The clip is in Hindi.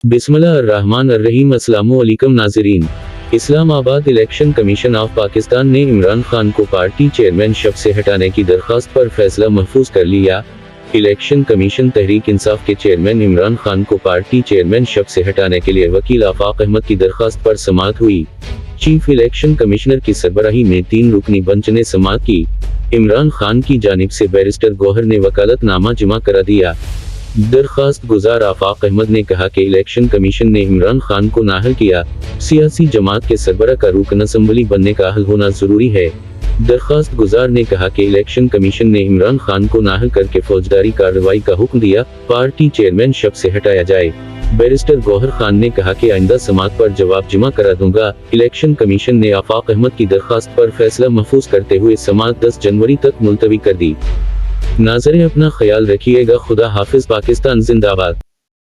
बिस्मिल्लाहिर्रहमानिर्रहीम। अस्सलामु अलैकुम नाज़रीन। Islamabad election commission of Pakistan ने इमरान खान को पार्टी चेयरमैनशिप से हटाने की दरख्वास्त पर फैसला महफूज कर लिया। इलेक्शन कमीशन तहरीक इंसाफ के चेयरमैन इमरान खान को पार्टी चेयरमैनशिप से हटाने के लिए वकील आफाक अहमद की दरख्वास्त पर समाअत हुई। चीफ इलेक्शन कमिश्नर की सरबराही में 3 रुकनी बेंच ने समाअत की। इमरान खान की जानिब से बैरिस्टर गौहर ने वकालतनामा जमा करा दिया। दरख्वास्त गुजार आफाक अहमद ने कहा कि इलेक्शन कमीशन ने इमरान खान को नाअहल किया। सियासी जमात के सरबराह का रुकन असम्बली बनने का अहल होना जरूरी है। दरख्वास्त गुजार ने कहा कि इलेक्शन कमीशन ने इमरान खान को नाअहल करके फौजदारी कार्रवाई का हुक्म दिया, पार्टी चेयरमैनशिप से हटाया जाए। बैरिस्टर गौहर खान ने कहा कि आइंदा समाअत पर जवाब जमा करा दूंगा। इलेक्शन कमीशन ने आफाक अहमद की दरख्वास्त पर फैसला महफूज करते हुए समाअत 10 जनवरी तक मुलतवी कर दी। नाज़रीन, अपना ख्याल रखिएगा। खुदा हाफिज। पाकिस्तान जिंदाबाद।